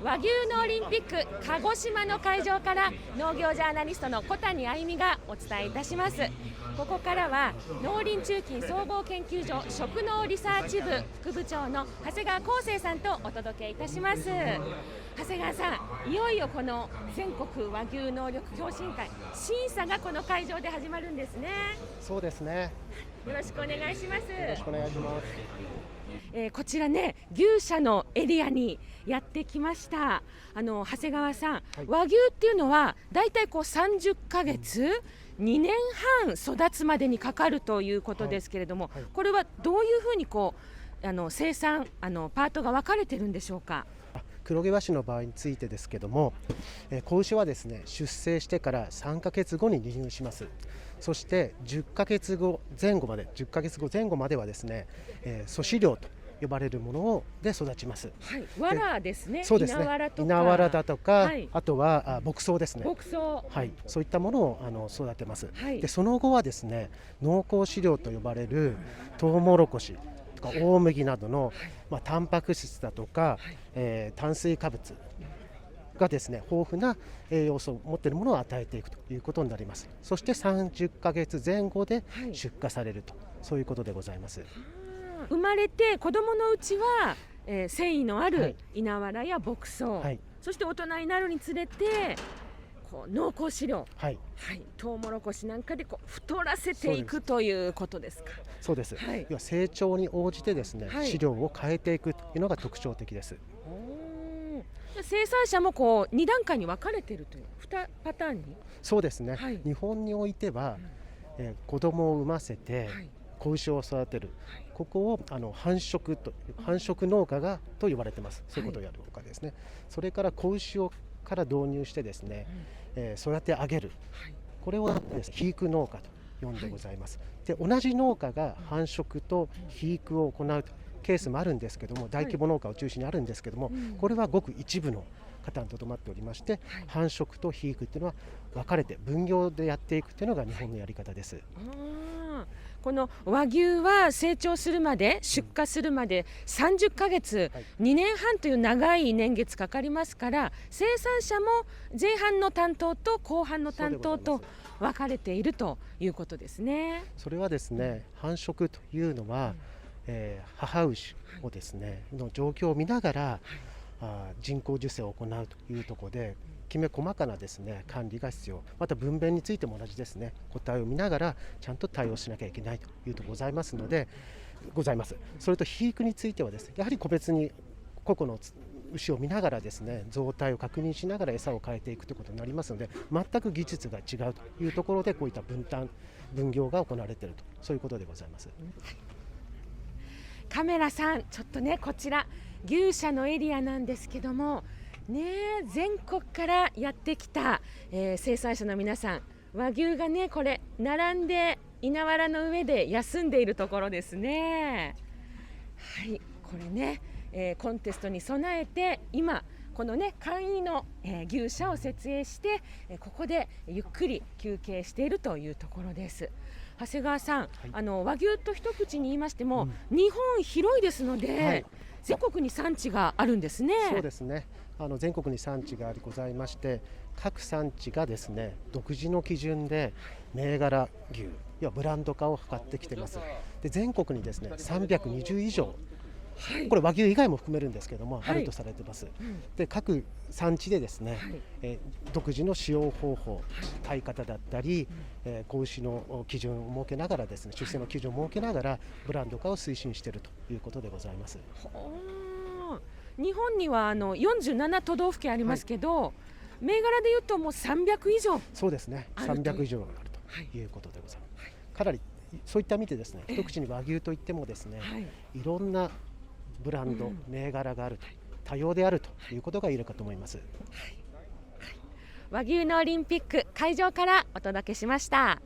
和牛のオリンピック鹿児島の会場から農業ジャーナリストの小谷あゆみがお伝えいたします。ここからは農林中金総合研究所食農リサーチ部副部長の長谷川康生さんとお届けいたします。長谷川さん、いよいよこの全国和牛能力共進会審査がこの会場で始まるんですね。そうですね。よろしくお願いします。よろしくお願いします。こちらね、牛舎のエリアにやってきました。長谷川さん、はい、和牛っていうのはだいたい30ヶ月、2年半育つまでにかかるということですけれども、これはどういうふうに生産パートが分かれてるんでしょうか。黒毛和種の場合についてですけども、子牛はですね、出生してから3ヶ月後に離乳します。そして10ヶ月後前後まではですね、粗飼料と呼ばれるもので育ちます。はい、藁ですね。そうですね。稲わらだとか、はい、あとは牧草ですね。牧草、はい、そういったものを育てます。はい、でその後はですね、濃厚飼料と呼ばれるトウモロコシとか大麦などの、タンパク質だとか、炭水化物がですね、豊富な栄養素を持っているものを与えていくということになります。そして30ヶ月前後で出荷されると、そういうことでございます。生まれて子供のうちは、繊維のある稲わらや牧草、はい、そして大人になるにつれて濃厚飼料、はいはい、トウモロコシなんかで太らせていくということですか。そうです、はい、要は成長に応じてですね、飼料を変えていくというのが特徴的です。生産者も2段階に分かれているという2パターンに。そうですね、はい、日本においては、子供を産ませて子牛を育てる、ここを繁殖農家と言われてます。そういうことをやるほかですね、それから子牛から導入してですね、育て上げる、これを肥育農家と呼んでございます。で同じ農家が繁殖と肥育を行うケースもあるんですけども、大規模農家を中心にあるんですけども、これはごく一部の方にとどまっておりまして、繁殖と肥育っていうのは分かれて分業でやっていくというのが日本のやり方です。この和牛は成長するまで出荷するまで30ヶ月、2年半という長い年月かかりますから、生産者も前半の担当と後半の担当と分かれているということですね。それはですね、繁殖というのは、母牛をですね、の状況を見ながら、人工授精を行うというところで、きめ細かなですね、管理が必要。また分娩についても同じですね、個体を見ながらちゃんと対応しなきゃいけないというとございます。それと肥育についてはですね、やはり個別に個々の牛を見ながらですね、増体を確認しながら餌を変えていくということになりますので、全く技術が違うというところで、こういった分業が行われていると、そういうことでございます。カメラさん、ちょっとね、こちら牛舎のエリアなんですけどもね、全国からやってきた、生産者の皆さん、和牛がね、これ並んで稲わらの上で休んでいるところですね。はい、これね、コンテストに備えて今このね、簡易の、牛舎を設営して、ここでゆっくり休憩しているというところです。長谷川さん、和牛と一口に言いましても、日本広いですので、全国に産地があるんですね。そうですね、全国に産地がございまして、各産地がですね、独自の基準で銘柄牛やブランド化を図ってきています。で全国にですね、320以上、これ和牛以外も含めるんですけども、あるとされています。で各産地でですね、独自の使用方法、飼い方だったり、子牛の基準を設けながらですね、出生の基準を設けながらブランド化を推進しているということでございます。日本には47都道府県ありますけど、銘柄でいうともう300以上。そうですね、300以上あるということでございます。かなりそういった意味でですね、一口に和牛といってもですね、いろんなブランド、銘柄があると、多様であるということが言えるかと思います。和牛のオリンピック会場からお届けしました。